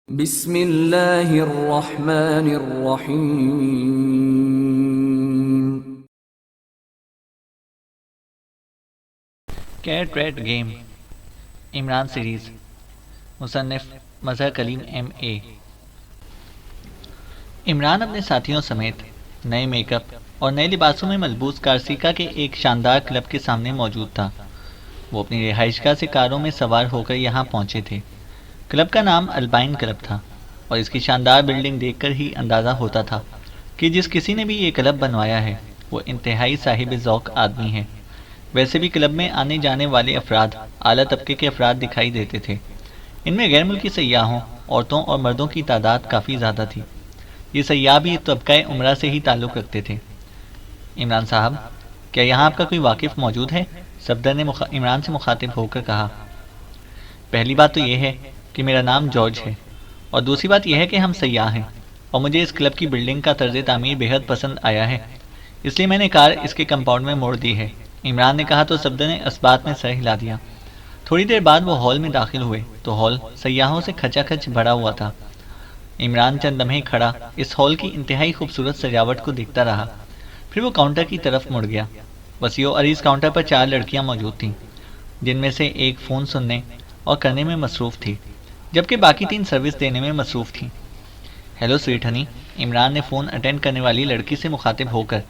بسم اللہ الرحمن الرحیم۔ Cat rat game Imran series, مصنف مظہر کلیم ایم اے۔ عمران اپنے ساتھیوں سمیت نئے میک اپ اور نئے لباسوں میں ملبوس کارسیکا کے ایک شاندار کلب کے سامنے موجود تھا۔ وہ اپنی رہائش گاہ سے کاروں میں سوار ہو کر یہاں پہنچے تھے۔ کلب کا نام البائن کلب تھا اور اس کی شاندار بلڈنگ دیکھ کر ہی اندازہ ہوتا تھا کہ جس کسی نے بھی یہ کلب بنوایا ہے وہ انتہائی صاحب ذوق آدمی ہے۔ ویسے بھی کلب میں آنے جانے والے افراد اعلیٰ طبقے کے افراد دکھائی دیتے تھے۔ ان میں غیر ملکی سیاحوں، عورتوں اور مردوں کی تعداد کافی زیادہ تھی۔ یہ سیاح بھی طبقہ عمرہ سے ہی تعلق رکھتے تھے۔ عمران صاحب، کیا یہاں آپ کا کوئی واقف موجود ہے؟ صفدر نے عمران سے مخاطب ہو کر کہا۔ پہلی بات تو یہ ہے کہ میرا نام جارج ہے، اور دوسری بات یہ ہے کہ ہم سیاح ہیں اور مجھے اس کلب کی بلڈنگ کا طرز تعمیر بےحد پسند آیا ہے، اس لیے میں نے کار اس کے کمپاؤنڈ میں موڑ دی ہے، عمران نے کہا تو صفدر نے اس بات میں سر ہلا دیا۔ تھوڑی دیر بعد وہ ہال میں داخل ہوئے تو ہال سیاحوں سے کھچا کھچ بھرا ہوا تھا۔ عمران چند لمحے کھڑا اس ہال کی انتہائی خوبصورت سجاوٹ کو دیکھتا رہا، پھر وہ کاؤنٹر کی طرف مڑ گیا۔ وسیع و عریض کاؤنٹر پر 4 لڑکیاں موجود تھیں، جن میں سے ایک فون سننے اور کرنے میں مصروف تھی، جبکہ باقی 3 سروس دینے میں مصروف تھیں۔ ہیلو سویٹ ہنی، عمران نے فون اٹینڈ کرنے والی لڑکی سے مخاطب ہو کر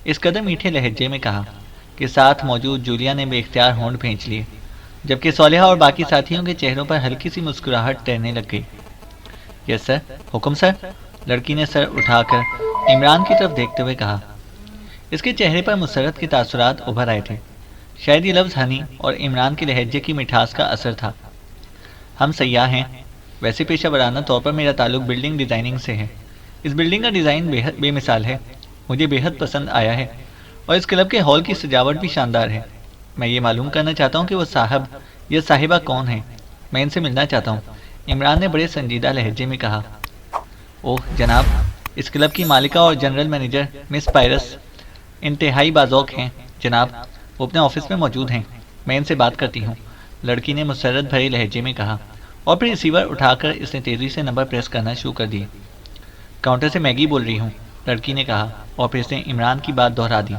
اس قدر میٹھے لہجے میں کہا کہ ساتھ موجود جولیا نے بے اختیار ہونٹ بھینچ لیے، جبکہ صالحہ اور باقی ساتھیوں کے چہروں پر ہلکی سی مسکراہٹ تیرنے لگ گئی۔ یس سر، حکم سر، لڑکی نے سر اٹھا کر عمران کی طرف دیکھتے ہوئے کہا۔ اس کے چہرے پر مسرت کے تاثرات ابھر آئے تھے۔ شاید یہ لفظ ہنی اور عمران کے لہجے کی مٹھاس کا اثر تھا۔ ہم سیاح ہیں، ویسے پیشہ ورانہ طور پر میرا تعلق بلڈنگ ڈیزائننگ سے ہے۔ اس بلڈنگ کا ڈیزائن بے مثال ہے، مجھے بے حد پسند آیا ہے، اور اس کلب کے ہال کی سجاوٹ بھی شاندار ہے۔ میں یہ معلوم کرنا چاہتا ہوں کہ وہ صاحب یا صاحبہ کون ہیں، میں ان سے ملنا چاہتا ہوں، عمران نے بڑے سنجیدہ لہجے میں کہا۔ اوہ جناب، اس کلب کی مالکہ اور جنرل مینیجر مس پائرس انتہائی باذوق ہیں جناب، وہ اپنے آفس میں موجود ہیں، میں ان سے بات کرتی ہوں، لڑکی نے مسرت بھرے لہجے میں کہا، اور پھر ریسیور اٹھا کر اس نے تیزی سے نمبر پریس کرنا شروع کر دیے۔ کاؤنٹر سے میگی بول رہی ہوں، لڑکی نے کہا، اور پھر اس نے عمران کی بات دہرا دی۔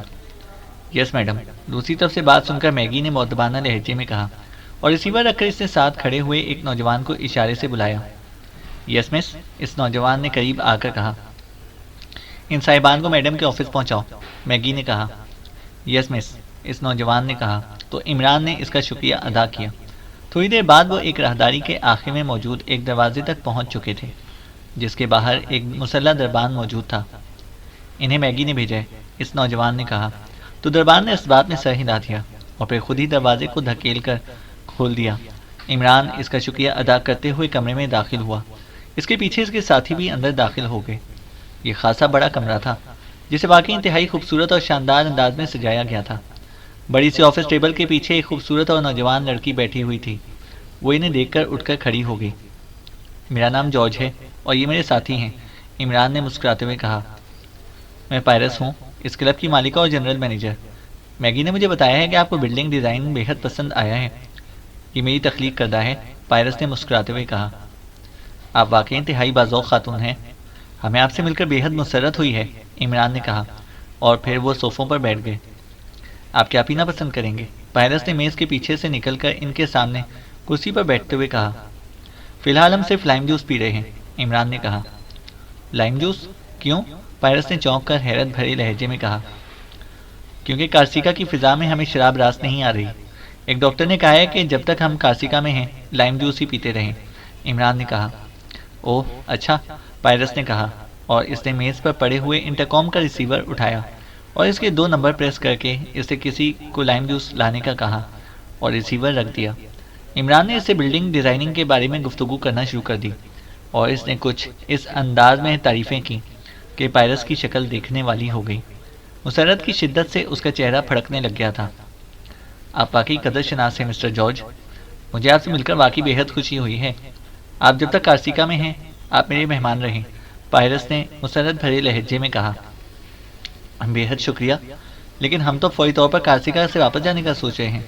یس میڈم، دوسری طرف سے بات سن کر میگی نے مؤدبانہ لہجے میں کہا، اور ریسیور رکھ کر اس نے ساتھ کھڑے ہوئے ایک نوجوان کو اشارے سے بلایا۔ یس مس، اس نوجوان نے قریب آ کر کہا۔ ان صاحبان کو میڈم کے آفس پہنچاؤ، میگی نے کہا۔ یس مس، اس نوجوان نے کہا، تو عمران نے اس کا شکریہ ادا کیا۔ تھوڑی دیر بعد وہ ایک راہداری کے آخر میں موجود ایک دروازے تک پہنچ چکے تھے، جس کے باہر ایک مسلح دربان موجود تھا۔ انہیں میگی نے بھیجا ہے، اس نوجوان نے کہا، تو دربان نے اس بات میں سر ہلا دیا اور پھر خود ہی دروازے کو دھکیل کر کھول دیا۔ عمران اس کا شکریہ ادا کرتے ہوئے کمرے میں داخل ہوا۔ اس کے پیچھے اس کے ساتھی بھی اندر داخل ہو گئے۔ یہ خاصا بڑا کمرہ تھا، جسے واقعی انتہائی خوبصورت اور شاندار انداز میں سجایا گیا تھا۔ بڑی سی آفس ٹیبل کے پیچھے ایک خوبصورت اور نوجوان لڑکی بیٹھی ہوئی تھی۔ وہ انہیں دیکھ کر اٹھ کر کھڑی ہو گئی۔ میرا نام جارج ہے اور یہ میرے ساتھی ہیں، عمران نے مسکراتے ہوئے کہا۔ میں پائرس ہوں، اس کلب کی مالکہ اور جنرل مینیجر۔ میگی نے مجھے بتایا ہے کہ آپ کو بلڈنگ ڈیزائن بے حد پسند آیا ہے، یہ میری تخلیق کردہ ہے، پائرس نے مسکراتے ہوئے کہا۔ آپ واقعی انتہائی باذوق خاتون ہیں، ہمیں آپ سے مل کر بے حد مسرت ہوئی ہے، عمران نے کہا، اور پھر وہ صوفوں پر بیٹھ گئے۔ آپ کیا پینا پسند کریں گے؟ پائرس نے میز کے پیچھے سے نکل کر ان کے سامنے کرسی پر بیٹھتے ہوئے کہا۔ فی الحال ہم صرف لائم جوس پی رہے ہیں، عمران نے کہا۔ لائم جوس؟ کیوں؟ پائرس نے چونک کر حیرت بھرے لہجے میں کہا۔ کیونکہ کارسیکا کی فضا میں ہمیں شراب راس نہیں آ رہی، ایک ڈاکٹر نے کہا ہے کہ جب تک ہم کارسیکا میں ہیں لائم جوس ہی پیتے رہیں، عمران نے کہا۔ اوہ اچھا، پائرس نے کہا، اور اس نے میز پر پڑے ہوئے انٹرکام کا ریسیور اٹھایا اور اس کے 2 نمبر پریس کر کے اس سے کسی کو لائم جوس لانے کا کہا اور ریسیور رکھ دیا۔ عمران نے اس سے بلڈنگ ڈیزائننگ کے بارے میں گفتگو کرنا شروع کر دی، اور اس نے کچھ اس انداز میں تعریفیں کی کہ پائرس کی شکل دیکھنے والی ہو گئی۔ مسرت کی شدت سے اس کا چہرہ پھڑکنے لگ گیا تھا۔ آپ واقعی قدر شناس ہیں مسٹر جارج، مجھے آپ سے مل کر واقعی بے حد خوشی ہوئی ہے۔ آپ جب تک کارسیکا میں ہیں آپ میرے مہمان رہیں، پائرس نے مسرت بھرے لہجے میں کہا۔ بے حد شکریہ، لیکن ہم تو فوری طور پر کارسیکا سے واپس جانے کا سوچ رہے ہیں،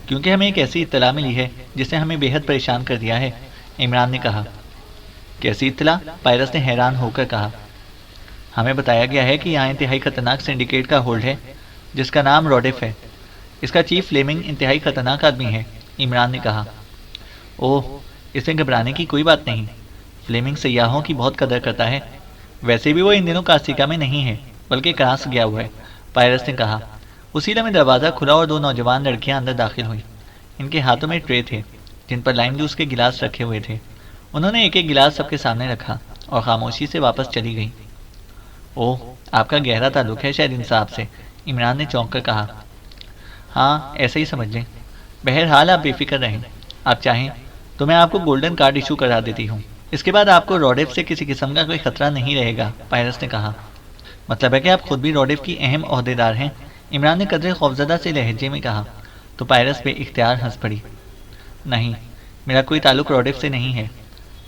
کیونکہ ہمیں ایک ایسی اطلاع ملی ہے جس نے ہمیں بے حد پریشان کر دیا ہے، عمران نے کہا۔ کیسی اطلاع؟ پائرس نے حیران ہو کر کہا۔ ہمیں بتایا گیا ہے کہ یہاں انتہائی خطرناک سنڈیکیٹ کا ہولڈ ہے جس کا نام روڈف ہے۔ اس کا چیف فلیمنگ انتہائی خطرناک آدمی ہے، عمران نے کہا۔ اوہ، اس میں گھبرانے کی کوئی بات نہیں، فلیمنگ سیاحوں کی بہت قدر کرتا ہے۔ ویسے بھی وہ ان دنوں کارسیکا میں نہیں ہے بلکہ کرانس گیا ہوا ہے، پائرس نے کہا۔ اسی لمحے دروازہ کھلا اور دو نوجوان لڑکیاں اندر داخل ہوئیں۔ ان کے ہاتھوں میں ٹرے تھے جن پر لائم جوس کے گلاس رکھے ہوئے تھے۔ انہوں نے ایک ایک گلاس سب کے سامنے رکھا اور خاموشی سے واپس چلی گئیں۔ اوہ، آپ کا گہرا تعلق ہے شاید ان صاحب سے، عمران نے چونک کر کہا۔ ہاں، ایسا ہی سمجھ لیں۔ بہرحال آپ بے فکر رہیں، آپ چاہیں تو میں آپ کو گولڈن کارڈ ایشو کرا دیتی ہوں۔ اس کے بعد آپ کو روڈف سے کسی قسم کا کوئی خطرہ نہیں رہے گا، پائرس نے کہا۔ مطلب ہے کہ آپ خود بھی روڈف کی اہم عہدے دار ہیں، عمران نے قدرے خوفزدہ سے لہجے میں کہا۔ تو پائرس بے اختیار ہنس پڑی۔ نہیں، میرا کوئی تعلق روڈف سے نہیں ہے،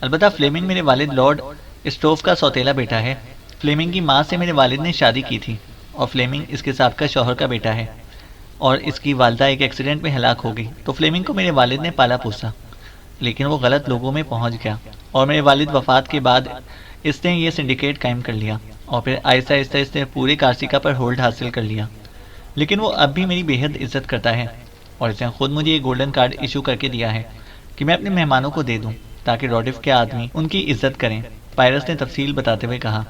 البتہ فلیمنگ میرے والد لارڈ اسٹوف کا سوتیلا بیٹا ہے۔ فلیمنگ کی ماں سے میرے والد نے شادی کی تھی اور فلیمنگ اس کے سابقہ شوہر کا بیٹا ہے، اور اس کی والدہ ایک ایکسیڈنٹ میں ہلاک ہو گئی تو فلیمنگ کو میرے والد نے پالا پوسا، لیکن وہ غلط لوگوں میں پہنچ گیا اور میرے والد وفات کے بعد اس نے یہ سنڈیکیٹ قائم کر لیا اور پھر آہستہ آہستہ اس نے پورے کارسیکا پر ہولڈ حاصل کر لیا۔ لیکن وہ اب بھی میری بے حد عزت کرتا ہے اور اس نے خود مجھے یہ گولڈن کارڈ ایشو کر کے دیا ہے کہ میں اپنے مہمانوں کو دے دوں تاکہ روڈف کے آدمی ان کی عزت کریں، پائرس نے تفصیل بتاتے ہوئے کہا۔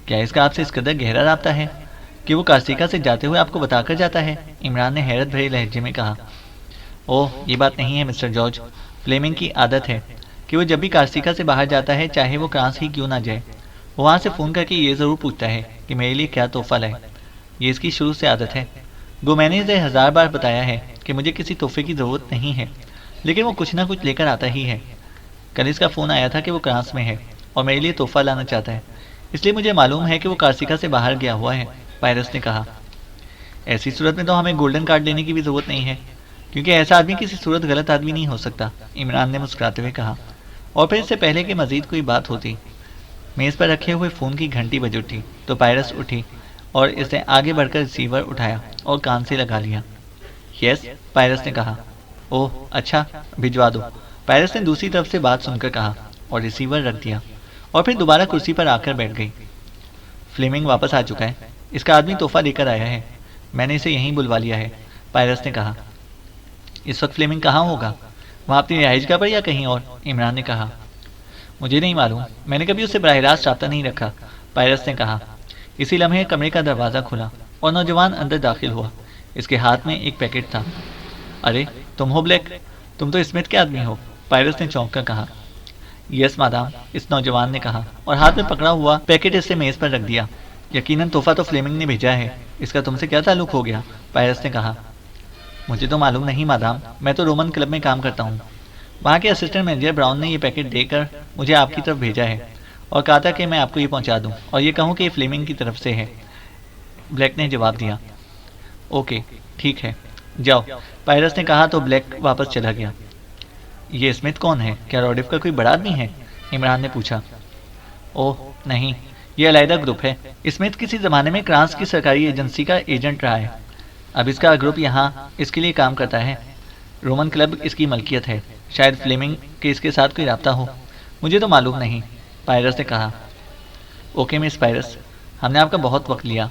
کیا اس کا آپ سے اس قدر گہرا رابطہ ہے کہ وہ کارسیکا سے جاتے ہوئے آپ کو بتا کر جاتا ہے؟ عمران نے حیرت بھرے لہجے میں کہا۔ اوہ، یہ بات نہیں ہے مسٹر جارج، فلیمنگ کی عادت ہے کہ وہ جب بھی کارسیکا سے باہر جاتا ہے چاہے وہ کرانس ہی کیوں نہ جائے، وہ وہاں سے فون کر کے یہ ضرور پوچھتا ہے کہ میرے لیے کیا تحفہ لائے۔ یہ اس کی شروع سے عادت ہے۔ گو میں نے اسے 1000 بار بتایا ہے کہ مجھے کسی تحفے کی ضرورت نہیں ہے، لیکن وہ کچھ نہ کچھ لے کر آتا ہی ہے۔ کل اس کا فون آیا تھا کہ وہ کرانس میں ہے اور میرے لیے تحفہ لانا چاہتا ہے، اس لیے مجھے معلوم ہے کہ وہ کارسیکا سے باہر گیا ہوا ہے، پائرس نے کہا۔ ایسی صورت میں تو ہمیں گولڈن کارڈ لینے کی بھی ضرورت نہیں ہے، کیونکہ ایسا آدمی کسی صورت غلط آدمی نہیں ہو سکتا، عمران نے مسکراتے ہوئے کہا۔ اور پھر اس سے پہلے کہ مزید کوئی بات ہوتی، میز پر رکھے ہوئے فون کی گھنٹی بج اٹھی تو پائرس اٹھی اور اس نے آگے بڑھ کر ریسیور اٹھایا اور کان سے لگا لیا۔ یس، پائرس نے کہا۔ اوہ اچھا، بھجوا دو، پائرس نے دوسری طرف سے بات سن کر کہا اور ریسیور رکھ دیا اور پھر دوبارہ کرسی پر آ کر بیٹھ گئی۔ فلیمنگ واپس آ چکا ہے، اس کا آدمی تحفہ لے کر آیا ہے، میں نے اسے یہیں بلوا لیا ہے، پائرس نے کہا۔ اس وقت فلیمنگ کہاں ہوگا؟ وہاں اپنی رہائش گاہ پر یا کہیں اور؟ عمران نے کہا۔ مجھے نہیں معلوم، میں نے کبھی اس سے براہ راست رابطہ نہیں رکھا، پائرس نے کہا۔ اسی لمحے کمرے کا دروازہ کھلا اور نوجوان اندر داخل ہوا، اس کے ہاتھ میں ایک پیکٹ تھا۔ ارے تم ہو بلیک، تم تو اسمتھ کے آدمی ہو، پائرس نے چونک کر کہا۔ یس مادام، اس نوجوان نے کہا اور ہاتھ میں پکڑا ہوا پیکٹ اس سے میز پر رکھ دیا۔ یقیناً تحفہ تو فلیمنگ نے بھیجا ہے، اس کا تم سے کیا تعلق ہو گیا؟ پائرس نے کہا۔ مجھے تو معلوم نہیں مادام، میں تو رومن کلب میں کام کرتا ہوں، وہاں کے اسسٹنٹ مینیجر براؤن نے یہ پیکٹ دے کر مجھے آپ کی طرف بھیجا ہے اور کہا تھا کہ میں آپ کو یہ پہنچا دوں اور یہ کہوں کہ یہ فلیمنگ کی طرف سے ہے، بلیک نے جواب دیا۔ اوکے ٹھیک ہے، جاؤ، پائرس نے کہا تو بلیک واپس چلا گیا۔ یہ اسمتھ کون ہے؟ کیا روڈف کا کوئی بڑا آدمی ہے؟ عمران نے پوچھا۔ اوہ نہیں، یہ علیحدہ گروپ ہے۔ اسمتھ کسی زمانے میں کرانس کی سرکاری ایجنسی کا ایجنٹ رہا ہے، اب اس کا گروپ یہاں اس کے لیے کام کرتا ہے۔ رومن کلب اس کی ملکیت ہے، شاید فلیمنگ کے اس کے ساتھ کوئی رابطہ ہو، مجھے تو معلوم نہیں، پائرس نے کہا۔ اوکے مس پائرس، ہم نے آپ کا بہت وقت لیا،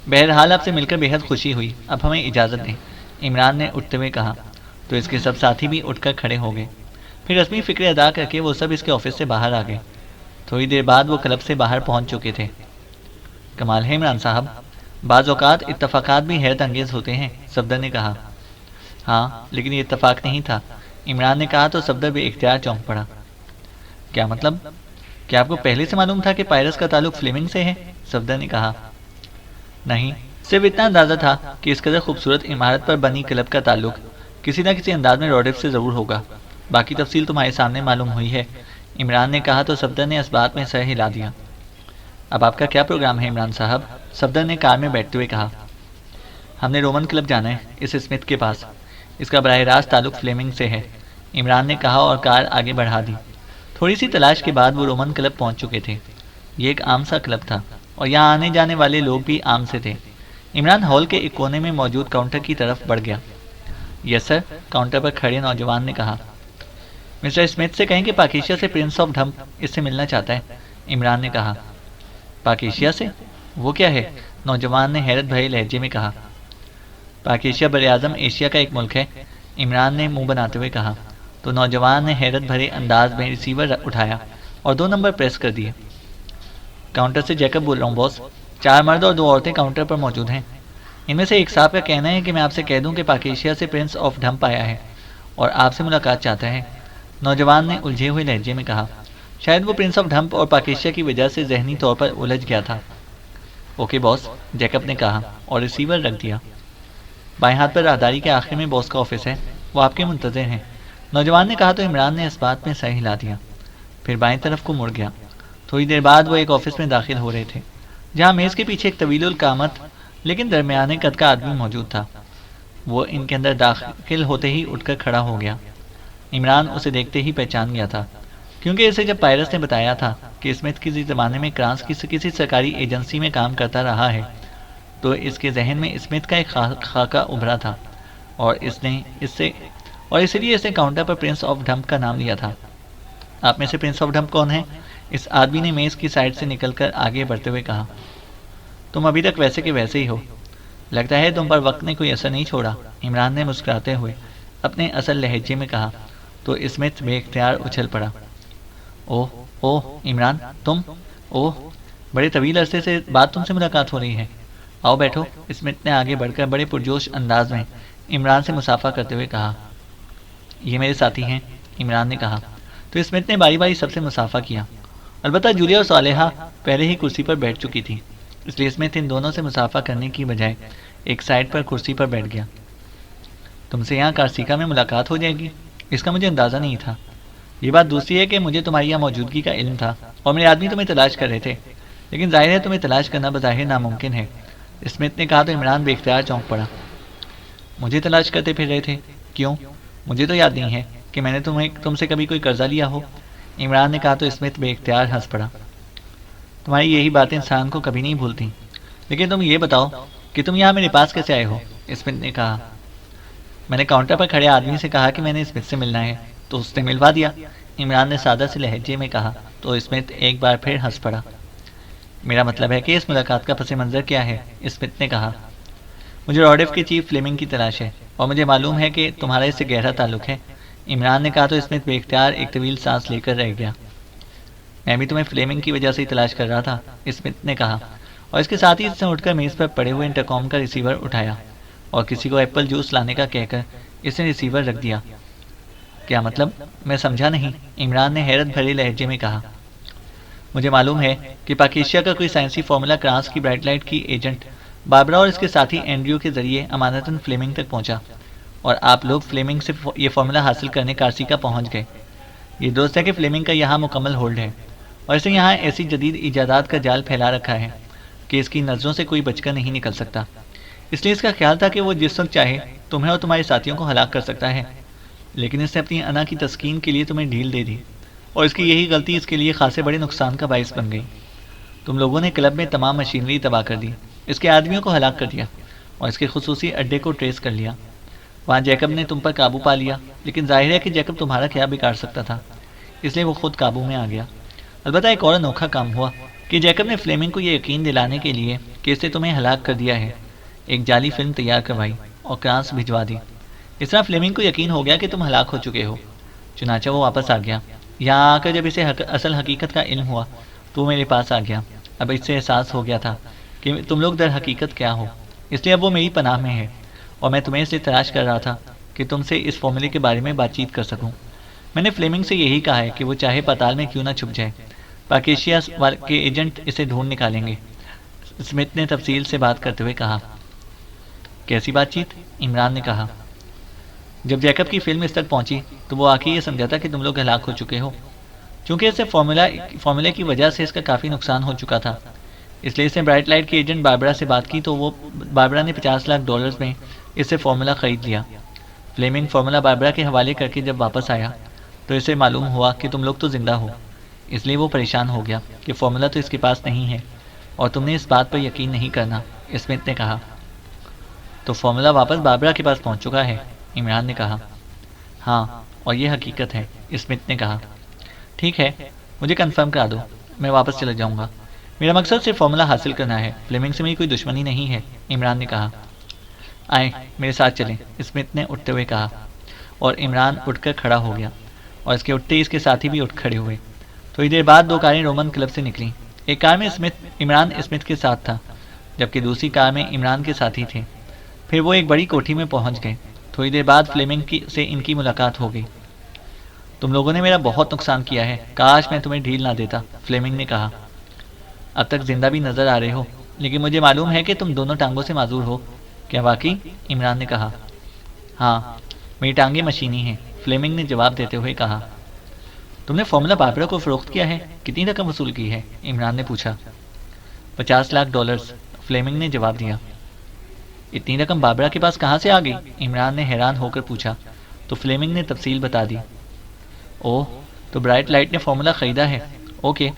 بہرحال آپ سے مل کر بے حد خوشی ہوئی، اب ہمیں اجازت دیں، عمران نے اٹھتے ہوئے کہا تو اس کے سب ساتھی بھی اٹھ کر کھڑے ہو گئے۔ پھر رسمی فکرے ادا کر کے وہ سب اس کے آفس سے باہر آ گئے۔ تھوڑی دیر بعد وہ کلب سے باہر پہنچ چکے تھے۔ کمال ہے عمران صاحب، بعض اوقات اتفاقات بھی حیرت انگیز ہوتے ہیں، صفدر نے کہا۔ ہاں لیکن یہ اتفاق نہیں تھا، عمران نے کہا تو صفدر بے اختیار چونک پڑا۔ کیا مطلب؟ کیا آپ کو پہلے سے معلوم تھا کہ پائرس کا تعلق فلیمنگ سے ہے؟ صفدر نے کہا۔ نہیں، صرف اتنا اندازہ تھا کہ اس قدر خوبصورت عمارت پر بنی کلب کا تعلق کسی نہ کسی انداز میں روڈف سے ضرور ہوگا، باقی تفصیل تمہارے سامنے معلوم ہوئی ہے، عمران نے کہا تو صفدر نے اس بات میں سر ہلا دیا۔ اب آپ کا کیا پروگرام ہے عمران صاحب؟ صفدر نے کار میں بیٹھتے ہوئے کہا۔ ہم نے رومن کلب جانا ہے، اس اسمتھ کے پاس، اس کا براہ راست تعلق فلیمنگ سے ہے، عمران نے کہا اور کار آگے بڑھا دی۔ تھوڑی سی تلاش کے بعد وہ رومن کلب پہنچ چکے تھے۔ یہ ایک عام سا کلب تھا اور یہاں آنے جانے والے لوگ بھی عام سے تھے۔ عمران ہال کے ایک کونے میں موجود کاؤنٹر کی طرف بڑھ گیا۔ یس سر، کاؤنٹر پر کھڑے نوجوان نے کہا۔ مسٹر اسمتھ سے کہیں کہ پاکیشیا سے پرنس آف ڈھمپ اس سے ملنا چاہتا ہے، عمران نے کہا۔ پاکیشیا سے؟ وہ کیا ہے؟ نوجوان نے حیرت بھرے لہجے میں کہا۔ پاکیشیا براعظم ایشیا کا ایک ملک ہے، عمران نے منہ بناتے ہوئے کہا۔ تو نوجوان نے حیرت بھرے انداز میں ریسیور اٹھایا اور 2 نمبر پریس کر دیے۔ کاؤنٹر سے جیکب بول رہا ہوں باس، 4 مرد اور 2 عورتیں کاؤنٹر پر موجود ہیں۔ ان میں سے ایک صاحب کا کہنا ہے کہ میں آپ سے کہہ دوں کہ پاکیشیا سے پرنس آف ڈھمپ آیا ہے اور آپ سے ملاقات چاہتا ہے، نوجوان نے الجھے ہوئے لہجے میں کہا۔ شاید وہ پرنس آف ڈھمپ اور پاکیشیا کی وجہ سے ذہنی طور پر الجھ گیا تھا۔ اوکے باس، جیکب نے کہا اور ریسیور رکھ دیا۔ بائیں ہاتھ پر راہداری کے آخر میں باس کا آفس ہے، وہ آپ کے منتظر ہیں، نوجوان نے کہا تو عمران نے اس بات میں سر ہلا دیا، پھر بائیں طرف کو مڑ گیا۔ تھوڑی دیر بعد وہ ایک آفس میں داخل ہو رہے تھے جہاں میز کے پیچھے ایک طویل القامت لیکن درمیانے قد کا آدمی موجود تھا۔ وہ ان کے اندر داخل ہوتے ہی اٹھ کر کھڑا ہو گیا۔ عمران اسے دیکھتے ہی پہچان گیا تھا، کیونکہ اسے جب پائرس نے بتایا تھا کہ اسمتھ کسی زمانے میں کرانس کی کسی سرکاری ایجنسی میں کام کرتا رہا ہے تو اس کے ذہن میں اسمتھ کا ایک خاکہ ابھرا تھا اور اسی لیے اس نے کاؤنٹر پر پرنس آف ڈھمپ کا نام لیا تھا۔ آپ میں سے پرنس آف ڈھمپ کون ہے؟ اس آدمی نے میز کی سائڈ سے نکل کر آگے بڑھتے ہوئے کہا۔ تم ابھی تک ویسے کے ویسے ہی ہو، لگتا ہے تم پر وقت نے کوئی اثر نہیں چھوڑا، عمران نے مسکراتے ہوئے اپنے اصل لہجے میں کہا تو اسمتھ بے اختیار اچھل پڑا۔ اوہ عمران، تم؟ اوہ، بڑے طویل عرصے سے بعد تم سے ملاقات ہو رہی ہے، آؤ بیٹھو، اسمتھ نے آگے بڑھ کر بڑے پرجوش انداز میں عمران سے مصافحہ کرتے ہوئے کہا۔ یہ میرے ساتھی ہیں، عمران نے کہا تو اسمتھ نے باری باری سب سے مصافحہ کیا۔ البتہ جولیا اور صالحہ پہلے ہی کرسی پر بیٹھ چکی تھی، اس لیے اسمتھ ان دونوں سے مصافحہ کرنے کی بجائے ایک سائڈ پر کرسی پر بیٹھ گیا۔ تم سے یہاں کارسیکا میں ملاقات ہو جائے گی، اس کا مجھے اندازہ نہیں تھا۔ یہ بات دوسری ہے کہ مجھے تمہاری یہاں موجودگی کا علم تھا اور میرے آدمی تمہیں تلاش کر رہے تھے، لیکن ظاہر ہے تمہیں تلاش کرنا بظاہر ناممکن ہے، اسمتھ نے کہا تو عمران بے اختیار چونک پڑا۔ مجھے تلاش کرتے پھر رہے تھے؟ کیوں؟ مجھے تو یاد نہیں ہے کہ میں نے تم سے کبھی کوئی قرضہ لیا ہو، عمران نے کہا تو اسمتھ بے اختیار ہنس پڑا۔ تمہاری یہی باتیں انسان کو کبھی نہیں بھولتی، لیکن تم یہ بتاؤ کہ تم یہاں میرے پاس کیسے آئے ہو، اسمتھ نے کہا۔ میں نے کاؤنٹر پر کھڑے آدمی سے کہا کہ میں نے اسمتھ سے ملنا ہے تو اس نے ملوا دیا، عمران نے سادہ سے لہجے میں کہا تو اسمتھ ایک بار پھر ہنس پڑا۔ میرا مطلب ہے کہ اس ملاقات کا پس منظر کیا ہے، اسمتھ نے کہا۔ مجھے راڈیف کے چیف فلیمنگ کی تلاش ہے اور مجھے معلوم ہے کہ تمہارا اس سے گہرا تعلق ہے، عمران نے کہا تو اسمتھ بے اختیار ایک طویل سانس لے کر رہ گیا۔ میں بھی تمہیں فلیمنگ کی وجہ سے ہی تلاش کر رہا تھا، اسمتھ نے کہا، اور اس کے ساتھ ہی اس نے اٹھ کر میز پر پڑے ہوئے انٹرکام کا ریسیور اٹھایا اور کسی کو ایپل جوس لانے کا کہہ کر اس نے ریسیور رکھ دیا۔ کیا مطلب؟ میں سمجھا نہیں، عمران نے حیرت بھرے لہجے میں کہا۔ مجھے معلوم ہے کہ پاکیشیا کا کوئی سائنسی فارمولا کرانس کی برائٹ لائٹ کی ایجنٹ باربرا اور اس کے ساتھی اینڈریو کے ذریعے امانتاً فلیمنگ تک پہنچا اور آپ لوگ فلیمنگ سے یہ فارمولا حاصل کرنے کارسیکا پہنچ گئے۔ یہ درست ہے کہ فلیمنگ کا یہاں مکمل ہولڈ ہے اور اسے یہاں ایسی جدید ایجادات کا جال پھیلا رکھا ہے کہ اس کی نظروں سے کوئی بچ کر نہیں نکل سکتا، اس لیے اس کا خیال تھا کہ وہ جس وقت چاہے تمہیں اور تمہارے ساتھیوں کو ہلاک کر سکتا ہے، لیکن اس نے اپنی انا کی تسکین کے لیے تمہیں ڈھیل دے دی اور اس کی یہی غلطی اس کے لیے خاصے بڑے نقصان کا باعث بن گئی۔ تم لوگوں نے کلب میں تمام مشینری تباہ کر دی، اس کے آدمیوں کو ہلاک کر دیا اور اس کے خصوصی اڈے کو ٹریس کر لیا۔ وہاں جیکب نے تم پر قابو پا لیا، لیکن ظاہر ہے کہ جیکب تمہارا کیا بگاڑ سکتا تھا، اس لیے وہ خود قابو میں آ گیا۔ البتہ ایک اور انوکھا کام ہوا کہ جیکب نے فلیمنگ کو یہ یقین دلانے کے لیے کہ اس نے تمہیں ہلاک کر دیا ہے ایک جعلی فلم تیار کروائی اور کرانس بھجوا دی۔ اس طرح فلیمنگ کو یقین ہو گیا کہ تم ہلاک ہو چکے ہو، چنانچہ وہ واپس آ گیا۔ یہاں آ کر جب اسے اصل حقیقت کا علم ہوا تو وہ میرے پاس آ گیا۔ اب اس سے احساس ہو گیا تھا کہ تم لوگ در حقیقت کیا ہو، اس لیے اب وہ میری پناہ میں ہے اور میں تمہیں اس لیے تلاش کر رہا تھا کہ تم سے اس فارمولے کے بارے میں بات چیت کر سکوں۔ میں نے فلیمنگ سے یہی کہا ہے کہ وہ چاہے پاتال میں کیوں نہ چھپ جائے، پاکیشیا کے ایجنٹ اسے ڈھونڈ نکالیں گے، اسمتھ نے تفصیل سے بات کرتے ہوئے کہا۔ کیسی بات چیت؟ عمران نے کہا۔ جب جیکب کی فلم اس تک پہنچی تو وہ آ کے یہ سمجھا تھا کہ تم لوگ ہلاک ہو چکے ہو، چونکہ اس سے فارمولے کی وجہ سے اس کا کافی نقصان ہو چکا تھا، اس لیے اس نے برائٹ لائٹ کی ایجنٹ باربرا سے بات کی تو وہ باربرا نے $50 لاکھ میں اس سے فارمولا خرید لیا۔ فلیمنگ فارمولا باربرا کے حوالے کر کے جب واپس آیا تو اسے معلوم ہوا کہ تم لوگ تو زندہ ہو، اس لیے وہ پریشان ہو گیا کہ فارمولا تو اس کے پاس نہیں ہے اور تم نے اس بات پر یقین نہیں کرنا، اسمتھ نے کہا۔ تو فارمولا واپس باربرا کے پاس پہنچ چکا ہے، عمران نے کہا۔ ہاں، اور یہ حقیقت ہے، اسمتھ نے کہا۔ ٹھیک ہے، مجھے کنفرم کرا دو، میں واپس چلا جاؤں گا۔ میرا مقصد صرف فارمولا حاصل کرنا ہے، فلیمنگ سے میری کوئی دشمنی نہیں ہے، عمران نے کہا۔ آئیں میرے ساتھ چلیں، اسمتھ نے اٹھتے ہوئے کہا، اور عمران اٹھ کر کھڑا ہو گیا، اور اس کے اٹھتے ہی اس کے ساتھی بھی اٹھ کھڑے ہوئے۔ تھوڑی دیر بعد 2 کاریں رومن کلب سے نکلیں۔ ایک کار میں عمران اسمتھ کے ساتھ تھا، جبکہ دوسری کار میں عمران کے ساتھی تھے۔ پھر وہ ایک بڑی کوٹھی میں پہنچ گئے۔ تھوڑی دیر بعد فلیمنگ سے ان کی ملاقات ہو گئی۔ تم لوگوں نے میرا بہت نقصان کیا ہے، کاش میں تمہیں ڈھیل نہ دیتا، فلیمنگ نے کہا۔ اب تک زندہ بھی نظر آ رہے ہو، لیکن مجھے معلوم ہے کہ تم دونوں ٹانگوں سے معذور ہو، کیا واقعی؟ عمران نے کہا۔ ہاں، میری ٹانگیں مشینی ہیں، فلیمنگ نے جواب دیتے ہوئے کہا۔ تم نے فارمولا باربرا کو فروخت کیا ہے، کتنی رقم وصول کی ہے؟ عمران نے پوچھا۔ $50 لاکھ، فلیمنگ نے جواب دیا۔ اتنی رقم باربرا کے پاس کہاں سے آ گئی؟ عمران نے حیران ہو کر پوچھا، تو فلیمنگ نے تفصیل بتا دی۔ اوہ، تو برائٹ لائٹ نے فارمولا خریدا ہے۔ اوکے،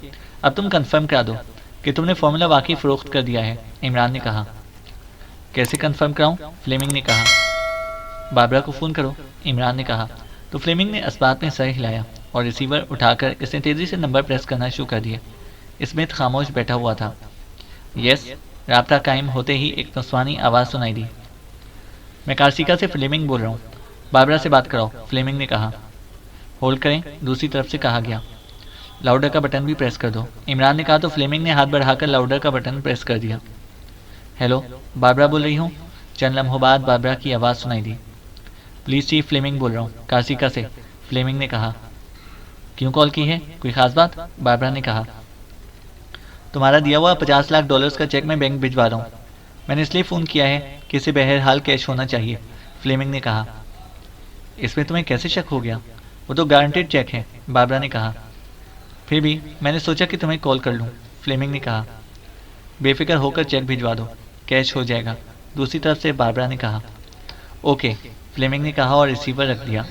اب تم کنفرم کرا دو کہ تم نے فارمولا واقعی فروخت کر دیا ہے، عمران نے کہا۔ کیسے کنفرم کراؤں؟ فلیمنگ نے کہا۔ باربرا کو فون کرو، عمران نے کہا۔ تو فلیمنگ نے اسبات میں سر ہلایا اور ریسیور اٹھا کر اس نے تیزی سے نمبر پریس کرنا شروع کر دیا۔ اسمتھ خاموش بیٹھا ہوا تھا۔ یس، رابطہ قائم ہوتے ہی ایک نسوانی آواز سنائی دی۔ میں کارسیکا سے فلیمنگ بول رہا ہوں، باربرا سے بات کراؤ، فلیمنگ نے کہا۔ ہولڈ کریں، دوسری طرف سے کہا گیا۔ لاؤڈر کا بٹن بھی پریس کر دو، عمران نے کہا، تو فلیمنگ نے ہاتھ بڑھا کر لاؤڈر کا بٹن پریس کر دیا۔ ہیلو، باربرا بول رہی ہوں؟ چند لمحوں بعد باربرا کی آواز سنائی دی۔ پولیس چیف فلیمنگ بول رہا ہوں، کارسیکا سے، فلیمنگ نے کہا۔ کیوں کال کی ہے، کوئی خاص بات؟ باربرا نے کہا۔ تمہارا دیا ہوا $50 لاکھ کا چیک میں بینک بھجوا رہا ہوں۔ میں نے اس لیے فون کیا ہے کہ اسے بہرحال کیش ہونا چاہیے، فلیمنگ نے کہا۔ اس میں تمہیں کیسے شک ہو گیا؟ وہ تو گارنٹیڈ چیک ہے، باربرا نے کہا۔ پھر بھی میں نے سوچا کہ تمہیں کال کر لوں، فلیمنگ نے کہا۔ بے فکر ہو کر چیک بھجوا دو، کیش ہو جائے گا، دوسری طرف سے باربرا نے کہا۔ اوکے، فلیمنگ نے کہا اور ریسیور رکھ دیا۔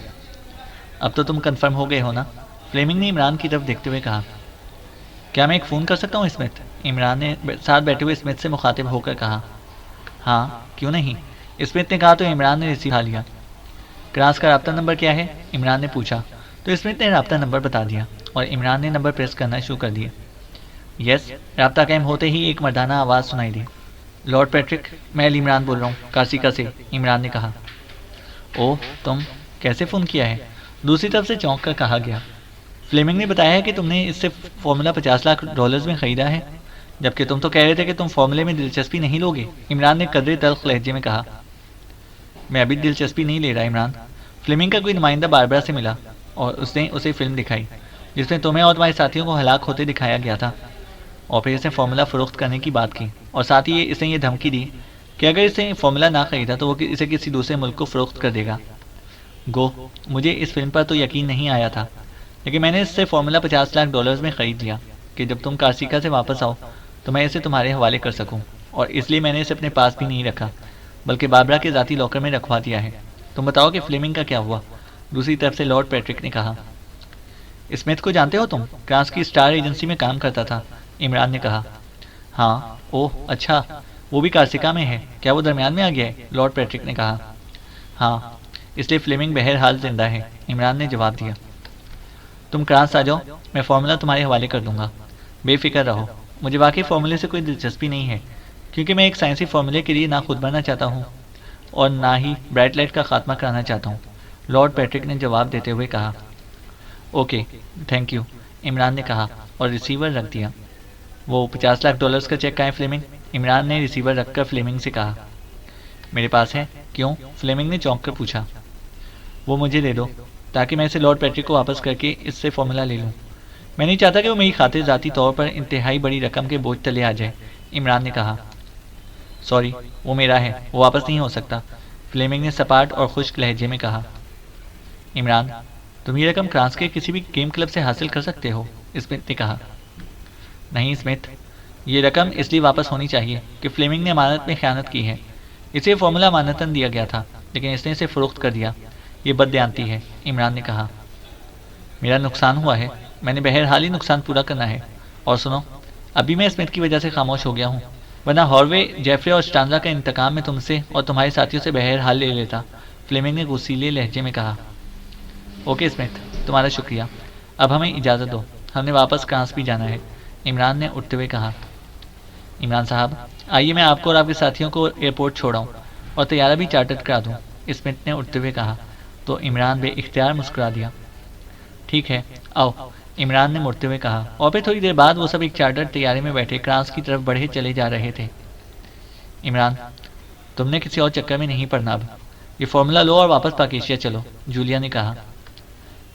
اب تو تم کنفرم ہو گئے ہو نا؟ فلیمنگ نے عمران کی طرف دیکھتے ہوئے کہا۔ کیا میں ایک فون کر سکتا ہوں اسمتھ؟ عمران نے ساتھ بیٹھے ہوئے اسمتھ سے مخاطب ہو کر کہا۔ ہاں، کیوں نہیں، اسمتھ نے کہا، تو عمران نے ریسیو اٹھا لیا۔ کراس کا رابطہ نمبر کیا ہے؟ عمران نے پوچھا، تو اسمتھ نے رابطہ نمبر بتا دیا اور عمران نے نمبر پریس کرنا شروع کر دیا۔ یس، رابطہ قائم ہوتے ہی ایک مردانہ آواز سنائی دی۔ لارڈ پیٹرک، میں علی عمران بول رہا ہوں، کارسیکا سے، عمران نے کہا۔ اوہ، تم کیسے فون کیا ہے؟ دوسری طرف سے چونک کر کہا گیا۔ فلیمنگ نے بتایا ہے کہ تم نے اس سے فارمولا $50 لاکھ میں خریدا ہے، جبکہ تم تو کہہ رہے تھے کہ تم فارمولے میں دلچسپی نہیں لوگے، عمران نے قدرے تلخ لہجے میں کہا۔ میں ابھی دلچسپی نہیں لے رہا عمران۔ فلیمنگ کا کوئی نمائندہ باربرا سے ملا اور اس نے اسے فلم دکھائی جس میں تمہیں اور تمہارے ساتھیوں کو ہلاک ہوتے دکھایا گیا تھا، اور پھر اس نے فارمولا فروخت کرنے کی بات کی، اور ساتھ ہی اس نے یہ دھمکی دی کہ اگر اس نے فارمولا نہ خریدا تو وہ اسے کسی دوسرے ملک کو فروخت کر دے گا۔ گو، مجھے اس فلم پر تو یقین نہیں آیا تھا، لیکن میں نے اس سے فارمولا $50 لاکھ میں خرید لیا کہ جب تم کارسیکا سے واپس آؤ تو میں اسے تمہارے حوالے کر سکوں، اور اس لیے میں نے اسے اپنے پاس بھی نہیں رکھا بلکہ باربرا کے ذاتی لاکر میں رکھوا دیا ہے۔ تم بتاؤ کہ فلیمنگ کا کیا ہوا؟ دوسری طرف سے لارڈ پیٹرک نے کہا۔ اسمتھ کو جانتے ہو تم؟ فرانس کی اسٹار ایجنسی میں کام کرتا تھا، عمران نے کہا۔ ہاں، اوہ اچھا، وہ بھی کارسیکا میں ہے، کیا وہ درمیان میں آ گیا ہے؟ لارڈ پیٹرک نے کہا۔ ہاں، اس لیے فلیمنگ بہرحال زندہ ہے، عمران نے جواب دیا۔ تم کرانس آ جاؤ، میں فارمولا تمہارے حوالے کر دوں گا، بے فکر رہو، مجھے واقعی فارمولے سے کوئی دلچسپی نہیں ہے، کیونکہ میں ایک سائنسی فارمولے کے لیے نہ خود مرنا چاہتا ہوں اور نہ ہی برائٹ لائٹ کا خاتمہ کرانا چاہتا ہوں، لارڈ پیٹرک نے جواب دیتے ہوئے کہا۔ اوکے، تھینک یو، عمران نے کہا اور ریسیور رکھ دیا۔ وہ $50 لاکھ کا چیک کہاں ہے فلیمنگ؟ عمران نے ریسیور رکھ کر فلیمنگ سے کہا۔ میرے پاس ہے۔ کیوں؟ فلیمنگ نے چونک کر پوچھا۔ وہ مجھے دے دو تاکہ میں اسے لارڈ پیٹرک کو واپس کر کے اس سے فارمولا لے لوں۔ میں نہیں چاہتا کہ وہ میری خاطر ذاتی طور پر انتہائی بڑی رقم کے بوجھ تلے آ جائے، عمران نے کہا۔ سوری، وہ میرا ہے، وہ واپس نہیں ہو سکتا، فلیمنگ نے سپاٹ اور خشک لہجے میں کہا۔ عمران، تم یہ رقم فرانس کے کسی بھی گیم کلب سے حاصل کر سکتے ہو، اسمتھ نے کہا۔ نہیں اسمتھ، یہ رقم اس لیے واپس ہونی چاہیے کہ فلیمنگ نے امانت میں خیانت کی ہے، اسے فارمولا امانتاً دیا گیا تھا لیکن اس نے اسے فروخت کر دیا، یہ بددیانتی ہے، عمران نے کہا۔ میرا نقصان ہوا ہے، میں نے بہرحال ہی نقصان پورا کرنا ہے، اور سنو، ابھی میں اسمتھ کی وجہ سے خاموش ہو گیا ہوں، ورنہ ہاروے، جیفری اور اسٹانزا کا انتقام میں تم سے اور تمہارے ساتھیوں سے بہرحال لے لیتا، فلیمنگ نے غصیلے لہجے میں کہا۔ اوکے اسمتھ، تمہارا شکریہ، اب ہمیں اجازت دو، ہم نے واپس فرانس بھی جانا ہے، عمران نے اٹھتے ہوئے کہا۔ عمران صاحب آئیے میں آپ کو اور آپ کے ساتھیوں کو ایئرپورٹ چھوڑاؤں اور طیارہ بھی چارٹر کرا دوں، اسمتھ نے اٹھتے ہوئے کہا تو عمران بے اختیار مسکرا دیا۔ ٹھیک ہے آؤ، عمران نے مڑتے ہوئے کہا، اور پھر تھوڑی دیر بعد وہ سب ایک چارٹر طیارے میں بیٹھے فرانس کی طرف بڑھے چلے جا رہے تھے۔ عمران تم نے کسی اور چکر میں نہیں پڑنا، اب یہ فارمولا لو اور واپس پاکیشیا چلو، جولیا نے کہا۔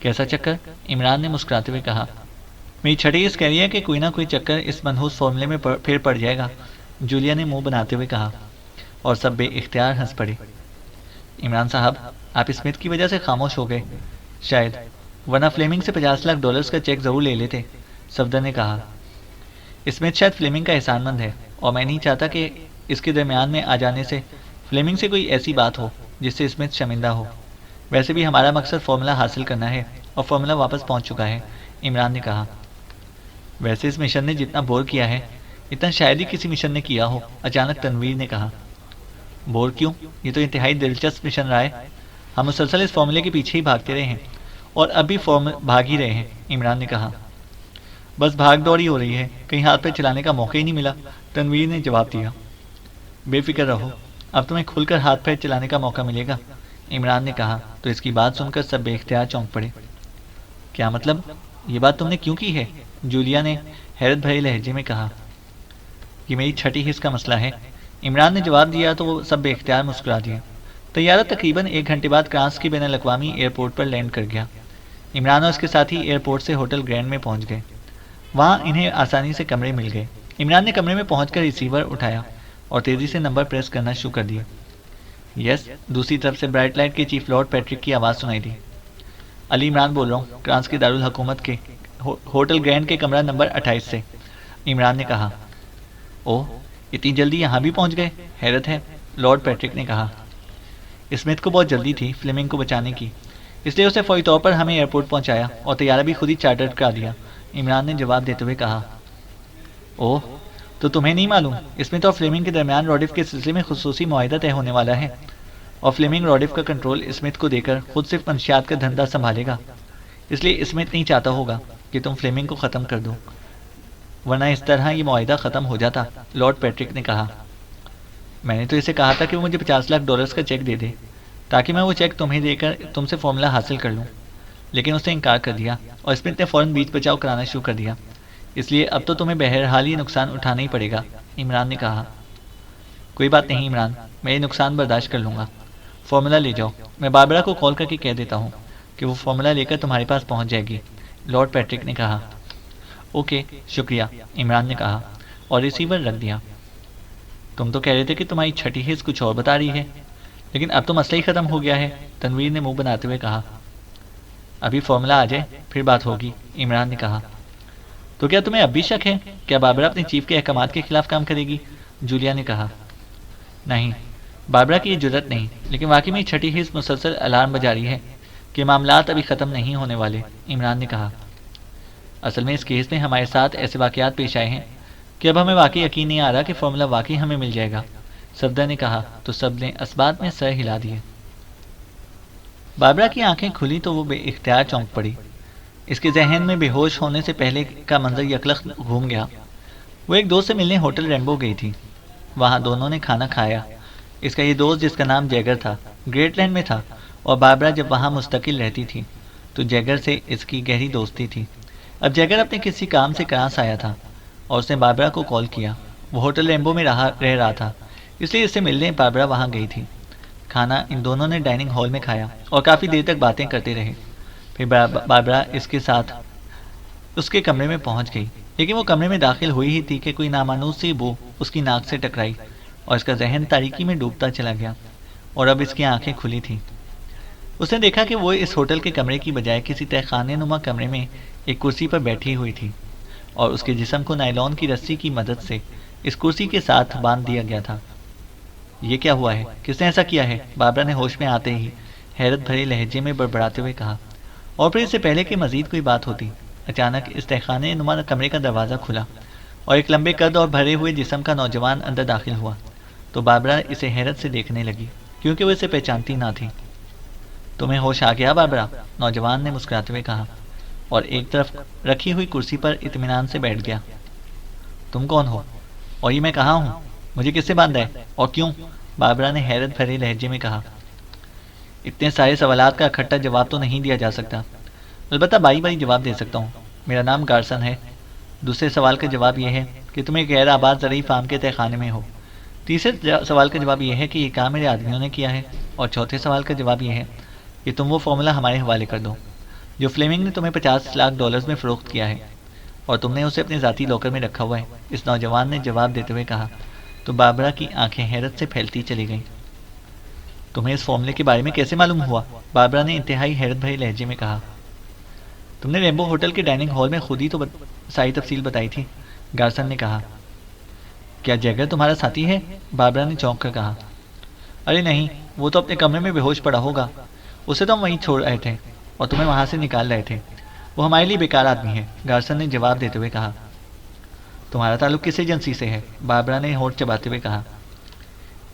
کیسا چکر؟ عمران نے مسکراتے ہوئے کہا۔ میری چھٹی اس کہہ رہی ہے کہ کوئی نہ کوئی چکر اس منحوس فارمولے میں پھر پڑ جائے گا، جولیا نے منہ بناتے ہوئے کہا، اور سب بے اختیار ہنس پڑے۔ عمران صاحب آپ اسمتھ کی وجہ سے خاموش ہو گئے، شاید، ورنہ فلیمنگ سے $50 لاکھ کا چیک ضرور لے لیتے، صفدر نے کہا۔ اسمتھ شاید فلیمنگ کا احسان مند ہے، اور میں نہیں چاہتا کہ اس کے درمیان میں آ جانے سے فلیمنگ سے کوئی ایسی بات ہو جس سے اسمتھ شرمندہ ہو۔ ویسے بھی ہمارا مقصد فارمولا حاصل کرنا ہے، اور فارمولا واپس پہنچ چکا ہے، عمران نے کہا۔ ویسے اس مشن نے جتنا بور کیا ہے اتنا شاید ہی کسی مشن نے کیا ہو، اچانک تنویر نے کہا۔ بور کیوں؟ یہ تو انتہائی دلچسپ مشن رہا ہے، ہم مسلسل اس فارمولے کے پیچھے ہی بھاگتے رہے ہیں، اور اب بھی بھاگ ہی رہے ہیں، عمران نے کہا۔ بس بھاگ دوڑ ہی ہو رہی ہے، کہیں ہاتھ پہ چلانے کا موقع ہی نہیں ملا، تنویر نے جواب دیا۔ بے فکر رہو، اب تمہیں کھل کر ہاتھ پیر چلانے کا موقع ملے گا، عمران نے کہا تو اس کی بات سن کر سب بے اختیار چونک پڑے۔ کیا مطلب؟ یہ بات تم نے کیوں کی ہے؟ جولیا نے حیرت بھرے لہجے میں کہا۔ یہ میری چھٹی حص کا مسئلہ ہے، عمران نے جواب دیا تو وہ سب بے اختیار مسکرا دیا۔ طیارہ تقریباً 1 گھنٹے بعد فرانس کے بین الاقوامی ایئرپورٹ پر لینڈ کر گیا۔ عمران اور اس کے ساتھی ایئرپورٹ سے ہوٹل گرینڈ میں پہنچ گئے، وہاں انہیں آسانی سے کمرے مل گئے۔ عمران نے کمرے میں پہنچ کر ریسیور اٹھایا اور تیزی سے نمبر پریس کرنا شروع کر دیا۔ یس، دوسری طرف سے برائٹ لائٹ کے چیف لارڈ پیٹرک کی آواز سنائی دی۔ علی عمران بول رہا ہوں، فرانس کے دارالحکومت کے ہوٹل گرینڈ کے کمرہ نمبر 28 سے، عمران نے کہا۔ اوہ، اتنی جلدی یہاں بھی پہنچ گئے، حیرت ہے، لارڈ پیٹرک نے کہا۔ اسمتھ کو بہت جلدی تھی فلیمنگ کو بچانے کی، اس لیے اسے فوری طور پر ہمیں ایئرپورٹ پہنچایا اور طیارہ بھی خود ہی چارٹر کرا دیا، عمران نے جواب دیتے ہوئے کہا۔ اوہ، تو تمہیں نہیں معلوم اسمتھ اور فلیمنگ کے درمیان روڈف کے سلسلے میں خصوصی معاہدہ طے ہونے والا ہے، اور فلیمنگ روڈف کا کنٹرول اسمتھ کو دے کر خود صرف منشیات کا دھندا سنبھالے گا، اس لیے اسمتھ نہیں چاہتا ہوگا کہ تم فلیمنگ کو ختم کر دو، ورنہ اس طرح یہ معاہدہ ختم ہو جاتا، لارڈ پیٹرک نے کہا۔ میں نے تو اسے کہا تھا کہ وہ مجھے $50 لاکھ کا چیک دے دے تاکہ میں وہ چیک تمہیں دے کر تم سے فارمولا حاصل کر لوں، لیکن اس نے انکار کر دیا اور اسمتھ نے فوراً بیچ بچاؤ کرانا شروع کر دیا، اس لیے اب تو تمہیں بہرحال یہ نقصان اٹھانا ہی پڑے گا، عمران نے کہا۔ کوئی بات نہیں عمران، میں یہ نقصان برداشت کر لوں گا، فارمولا لے جاؤ، میں باربرا کو کال کر کے کہہ دیتا ہوں کہ وہ فارمولا لے کر تمہارے پاس پہنچ جائے گی، لارڈ پیٹرک نے کہا۔ اوکے شکریہ، عمران نے کہا اور ریسیور رکھ دیا۔ تم تو کہہ رہے تھے کہ تمہاری چھٹی حص کچھ اور بتا رہی ہے، لیکن اب تو مسئلہ ہی ختم ہو گیا ہے، تنویر نے منہ بناتے ہوئے کہا۔ ابھی فارمولا آ جائے پھر بات ہوگی، عمران نے کہا۔ تو کیا تمہیں اب بھی شک ہے کیا باربرا اپنے چیف کے احکامات کے خلاف کام کرے گی؟ جولیا نے کہا۔ نہیں، باربرا کی یہ جرت نہیں، لیکن واقعی میں چھٹی حص مسلسل الارم بجا رہی ہے کہ معاملات ابھی ختم نہیں ہونے والے، عمران نے کہا۔ اصل میں اس کیس میں ہمارے ساتھ ایسے واقعات پیش آئے ہیں کہ اب ہمیں واقعی یقین نہیں آ رہا کہ فارمولا واقعی ہمیں مل جائے گا، صفدر نے کہا تو سب نے اسبات میں سر ہلا دیے۔ باربرا کی آنکھیں کھلی تو وہ بے اختیار چونک پڑی، اس کے ذہن میں بے ہوش ہونے سے پہلے کا منظر یکلخت گھوم گیا۔ وہ ایک دوست سے ملنے ہوٹل ریمبو گئی تھی، وہاں دونوں نے کھانا کھایا۔ اس کا یہ دوست جس کا نام جیگر تھا گریٹ لینڈ میں تھا، اور باربرا جب وہاں مستقل رہتی تھی تو جیگر سے اس کی گہری دوستی تھی۔ اب جیگر اپنے کسی کام سے کراس آیا تھا اور اس نے باربرا کو کال کیا، وہ ہوٹل ریمبو میں رہ رہا تھا، اس لیے اس سے ملنے باربرا وہاں گئی تھی۔ کھانا ان دونوں نے ڈائننگ ہال میں کھایا اور کافی دیر تک باتیں کرتے رہے، پھر باربرا اس کے ساتھ اس کے کمرے میں پہنچ گئی، لیکن وہ کمرے میں داخل ہوئی ہی تھی کہ کوئی نامانوس سی بو اس کی ناک سے ٹکرائی اور اس کا ذہن تاریکی میں ڈوبتا چلا گیا، اور اب اس کی آنکھیں کھلی تھیں۔ اس نے دیکھا کہ وہ اس ہوٹل کے کمرے کی بجائے کسی تہخانے نما کمرے میں ایک کرسی پر بیٹھی ہوئی تھی، اور اس کے جسم کو نائلون کی رسی کی مدد سے اس کرسی کے ساتھ باندھ دیا گیا تھا۔ یہ کیا ہوا ہے؟ کس نے ایسا کیا ہے؟ باربرا نے ہوش میں آتے ہی حیرت بھرے لہجے میں بڑبڑاتے ہوئے کہا، اور پھر اس سے پہلے کہ مزید کوئی بات ہوتی، اچانک اس تہخانے نما کمرے کا دروازہ کھلا اور ایک لمبے قد اور بھرے ہوئے جسم کا نوجوان اندر داخل ہوا، تو باربرا اسے حیرت سے دیکھنے لگی کیونکہ وہ اسے پہچانتی نہ تھی۔ تمہیں ہوش آ گیا باربرا؟ نوجوان نے مسکراتے ہوئے کہا اور ایک طرف رکھی ہوئی کرسی پر اطمینان سے بیٹھ گیا۔ تم کون ہو؟ اور یہ میں کہاں ہوں؟ مجھے کس سے باندھا ہے اور کیوں؟ باربرا نے حیرت بھرے لہجے میں کہا۔ اتنے سارے سوالات کا اکٹھا جواب تو نہیں دیا جا سکتا، البتہ بائی بائی جواب دے سکتا ہوں۔ میرا نام گارسن ہے۔ دوسرے سوال کا جواب یہ ہے کہ تم ایک غیر آباد زرعی فارم کے تہہ خانے میں ہو۔ تیسرے سوال کا جواب یہ ہے کہ یہ کام میرے آدمیوں نے کیا ہے، اور چوتھے سوال کا جواب یہ ہے کہ تم وہ فارمولا ہمارے حوالے کر دو جو فلیمنگ نے تمہیں $50 لاکھ میں فروخت کیا ہے، اور تم نے اسے اپنے ذاتی لاکر میں رکھا ہوا ہے، اس نوجوان نے جواب دیتے ہوئے کہا۔ تو باربرا کی آنکھیں حیرت سے پھیلتی چلی گئیں۔ تمہیں اس فارمولے کے بارے میں کیسے معلوم ہوا؟ باربرا نے انتہائی حیرت بھری لہجے میں کہا۔ تم نے ریمبو ہوٹل کے ڈائننگ ہال میں خود ہی تو ساری تفصیل بتائی تھی، گارسن نے کہا۔ کیا جیگر تمہارا ساتھی ہے؟ باربرا نے چونک کر کہا۔ ارے نہیں، وہ تو اپنے کمرے میں بے ہوش پڑا ہوگا، اسے تو ہم وہیں چھوڑ رہے تھے اور تمہیں وہاں سے نکال رہے تھے۔ وہ ہمارے لیے بیکار آدمی ہے، گارسن نے جواب دیتے ہوئے کہا۔ تمہارا تعلق کس ایجنسی سے ہے؟ باربرا نے ہونٹ چباتے ہوئے کہا۔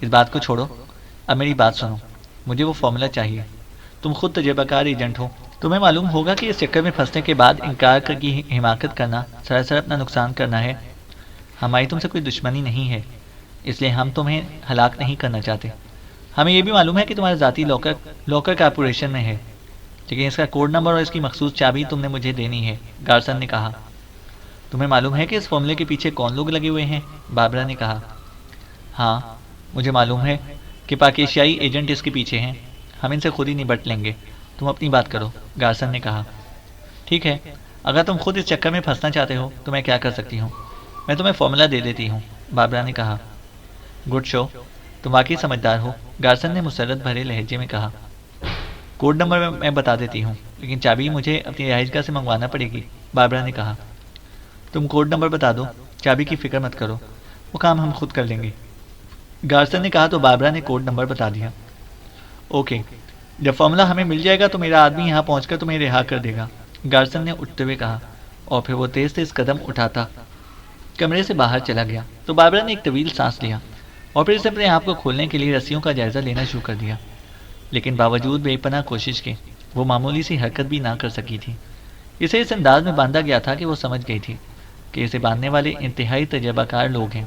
اس بات کو چھوڑو، اب میری بات سنو، مجھے وہ فارمولا چاہیے۔ تم خود تجربہ کار ایجنٹ ہو، تمہیں معلوم ہوگا کہ اس چکر میں پھنسنے کے بعد انکار کی حماقت کرنا سراسر اپنا نقصان کرنا ہے۔ ہماری تم سے کوئی دشمنی نہیں ہے، اس لیے ہم تمہیں ہلاک نہیں کرنا چاہتے۔ ہمیں یہ بھی معلوم ہے کہ تمہارا ذاتی لاکر کارپوریشن میں ہے، لیکن اس کا کوڈ نمبر اور اس کی مخصوص چابی تم نے مجھے دینی ہے، گارسن نے کہا۔ تمہیں معلوم ہے کہ اس فارمولے کے پیچھے کون لوگ لگے ہوئے ہیں؟ باربرا نے کہا۔ ہاں، مجھے معلوم ہے کہ پاکیشیائی ایجنٹ اس کے پیچھے ہیں، ہم ان سے خود ہی نبٹ لیں گے، تم اپنی بات کرو، گارسن نے کہا۔ ٹھیک ہے، اگر تم خود اس چکر میں پھنسنا چاہتے ہو تو میں کیا کر سکتی ہوں؟ میں تمہیں فارمولا دے دیتی ہوں، باربرا نے کہا۔ گڈ شو، تم واقعی سمجھدار ہو، گارسن نے مسرت بھرے لہجے میں کہا۔ کوڈ نمبر میں بتا دیتی ہوں، لیکن چابی مجھے اپنی رہائش گاہ سے منگوانا پڑے گی، باربرا نے کہا۔ تم کوڈ نمبر بتا دو، چابی کی فکر مت کرو، وہ کام ہم خود کر لیں گے، گارسن نے کہا تو باربرا نے کوڈ نمبر بتا دیا۔ اوکے، جب فارمولا ہمیں مل جائے گا تو میرا آدمی یہاں پہنچ کر تمہیں رہا کر دے گا، گارسن نے اٹھتے ہوئے کہا، اور پھر وہ تیز تیز قدم اٹھاتا کمرے سے باہر چلا گیا۔ تو باربرا نے ایک طویل سانس لیا اور پھر اسے اپنے آپ کو کھولنے کے لیے رسیوں کا جائزہ لینا شروع کر دیا، لیکن باوجود بے پناہ کوشش کے وہ معمولی سی حرکت بھی نہ کر سکی تھی۔ اسے اس انداز میں باندھا گیا تھا کہ وہ سمجھ گئی تھی کہ اسے باندھنے والے انتہائی تجربہ کار لوگ ہیں،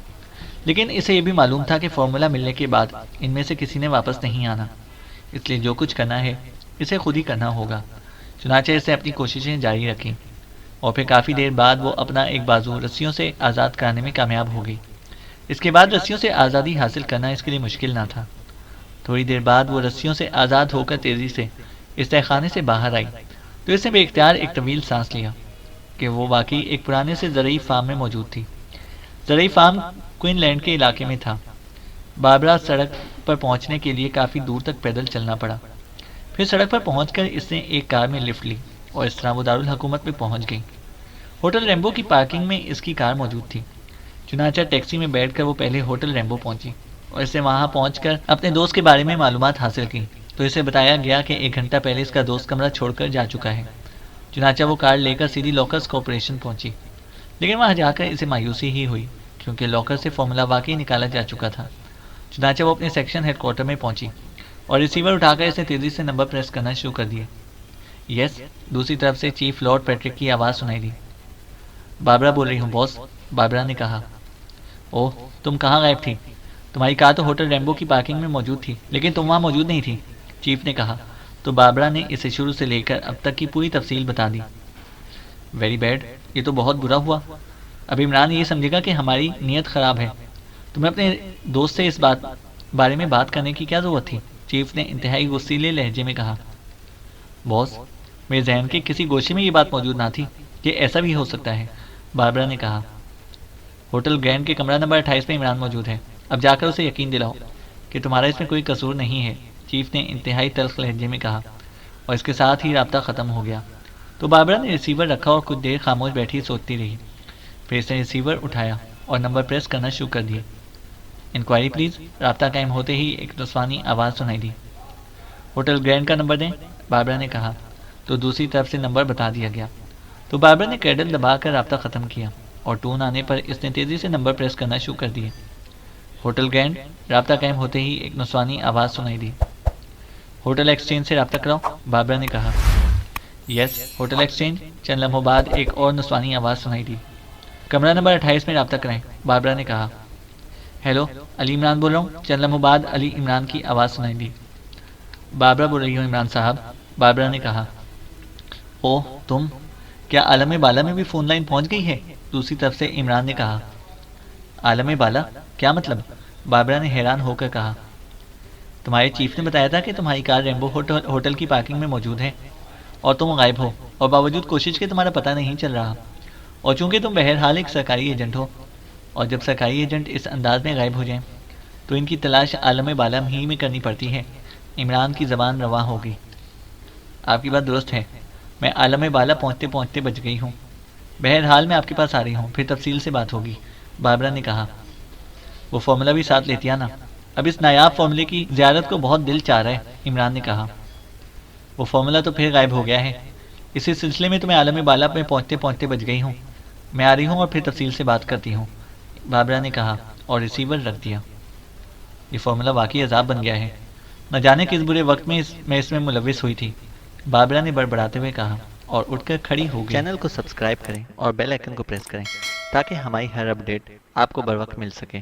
لیکن اسے یہ بھی معلوم تھا کہ فارمولا ملنے کے بعد ان میں سے کسی نے واپس نہیں آنا، اس لیے جو کچھ کرنا ہے اسے خود ہی کرنا ہوگا۔ چنانچہ اسے اپنی کوششیں جاری رکھیں، اور پھر کافی دیر بعد وہ اپنا ایک بازو رسیوں سے آزاد کرنے میں کامیاب ہو گئی۔ اس کے بعد رسیوں سے آزادی حاصل کرنا اس کے لیے مشکل نہ تھا۔ تھوڑی دیر بعد وہ رسیوں سے آزاد ہو کر تیزی سے اس تہہ خانے سے باہر آئی تو اس نے بے اختیار ایک طویل سانس لیا کہ وہ واقعی ایک پرانے سے زرعی فارم میں موجود تھی۔ زرعی فارم کوئن لینڈ کے علاقے میں تھا۔ باربرا سڑک پر پہنچنے کے لیے کافی دور تک پیدل چلنا پڑا، پھر سڑک پر پہنچ کر اس نے ایک کار میں لفٹ لی اور اس طرح وہ دارالحکومت میں پہنچ گئی۔ ہوٹل ریمبو کی پارکنگ میں اس کی کار موجود تھی، چنانچہ ٹیکسی میں بیٹھ کر وہ پہلے ہوٹل ریمبو پہنچی اور اسے وہاں پہنچ کر اپنے دوست کے بارے میں معلومات حاصل کی تو اسے بتایا گیا کہ 1 گھنٹہ پہلے اس کا دوست کمرہ چھوڑ کر جا چکا ہے۔ چنانچہ وہ کار لے کر سیدھی لاکرز کارپوریشن پہنچی، لیکن وہاں جا کر اسے مایوسی ہی ہوئی کیونکہ لاکر سے فارمولا واقعی نکالا جا چکا تھا۔ چنانچہ وہ اپنے سیکشن ہیڈ کوارٹر میں پہنچی اور ریسیور اٹھا کر اسے تیزی سے نمبر پریس کرنا شروع کر دیے۔ یس، دوسری طرف سے چیف لارڈ پیٹرک کی آواز سنائی دی۔ باربرا بول رہی ہوں باس، باربرا نے کہا۔ اوہ، تم کہاں غائب تھی؟ تمہاری کار تو ہوٹل ریمبو کی پارکنگ میں موجود تھی، لیکن تم وہاں موجود نہیں تھی، چیف نے کہا تو باربرا نے اسے شروع سے لے کر اب تک کی پوری تفصیل بتا دی۔ ویری بیڈ، یہ تو بہت برا ہوا، اب عمران یہ سمجھے گا کہ ہماری نیت خراب ہے۔ تمہیں اپنے دوست سے اس بارے میں بات کرنے کی کیا ضرورت تھی؟ چیف نے انتہائی غصیلے لہجے میں کہا۔ باس، میرے ذہن کے کسی گوشے میں یہ بات موجود نہ تھی، یہ ایسا بھی ہو سکتا ہے، باربرا نے کہا۔ ہوٹل گرینڈ کے کمرہ نمبر 28 میں عمران موجود ہے، اب جا کر اسے یقین دلاؤ کہ تمہارا اس میں کوئی قصور نہیں ہے، چیف نے انتہائی تلخ لہجے میں کہا، اور اس کے ساتھ ہی رابطہ ختم ہو گیا۔ تو باربرا نے ریسیور رکھا اور کچھ دیر خاموش بیٹھی سوچتی رہی، پھر اس نے ریسیور اٹھایا اور نمبر پریس کرنا شروع کر دیے۔ انکوائری پلیز، رابطہ قائم ہوتے ہی ایک نسوانی آواز سنائی دی۔ ہوٹل گرینڈ کا نمبر دیں، باربرا نے کہا تو دوسری طرف سے نمبر بتا دیا گیا۔ تو باربرا نے کیڈل دبا کر رابطہ ختم کیا اور ٹون آنے پر اس نے تیزی سے نمبر پریس کرنا شروع کر دیے۔ ہوٹل گرینڈ، رابطہ قائم ہوتے ہی ایک نسوانی آواز سنائی دی۔ ہوٹل ایکسچینج سے رابطہ کراؤ، باربرا نے کہا۔ یس، ہوٹل ایکسچینج۔ چند لمحوں بعد ایک اور نسوانی آواز سنائی دی۔ کمرہ نمبر 28 میں رابطہ کرائیں، باربرا نے کہا۔ ہیلو، علی عمران بول رہا ہوں۔ چند لمحوں بعد علی عمران کی آواز سنائی دی۔ باربرا بول رہی ہوں عمران صاحب، باربرا نے کہا۔ اوہ تم، کیا عالم بالا میں بھی فون لائن پہنچ گئی ہے؟ دوسری طرف سے عمران نے کہا۔ عالم بالا؟ کیا مطلب؟ باربرا نے حیران ہو کر کہا۔ تمہارے چیف نے بتایا تھا کہ تمہاری کار ریمبو ہوٹل کی پارکنگ میں موجود ہے اور تم غائب ہو، اور باوجود کوشش کے تمہارا پتہ نہیں چل رہا، اور چونکہ تم بہرحال ایک سرکاری ایجنٹ ہو، اور جب سرکاری ایجنٹ اس انداز میں غائب ہو جائیں تو ان کی تلاش عالم بالا ہی میں کرنی پڑتی ہے۔ عمران کی زبان رواں ہو گئی۔ آپ کی بات درست ہے، میں عالم بالا پہنچتے پہنچتے بچ گئی ہوں۔ بہرحال میں آپ کے پاس آ رہی ہوں، پھر تفصیل سے بات ہوگی، باربرا نے کہا۔ وہ فارمولہ بھی ساتھ لیتی ہے نا؟ اب اس نایاب فارمولے کی زیارت کو بہت دل چاہ رہا ہے، عمران نے کہا۔ وہ فارمولہ تو پھر غائب ہو گیا ہے، اسی سلسلے میں تو میں عالم بالا میں پہنچتے پہنچتے بچ گئی ہوں۔ میں آ رہی ہوں اور پھر تفصیل سے بات کرتی ہوں، باربرا نے کہا اور ریسیور رکھ دیا۔ یہ فارمولہ واقعی عذاب بن گیا ہے، نہ جانے کس برے وقت میں اس میں ملوث ہوئی تھی، باربرا نے بڑبڑاتے ہوئے کہا اور اٹھ کر کھڑی ہو گئی۔ چینل کو سبسکرائب کریں اور بیل آئیکن کو پریس کریں تاکہ ہماری ہر اپڈیٹ آپ کو بر وقت مل سکے۔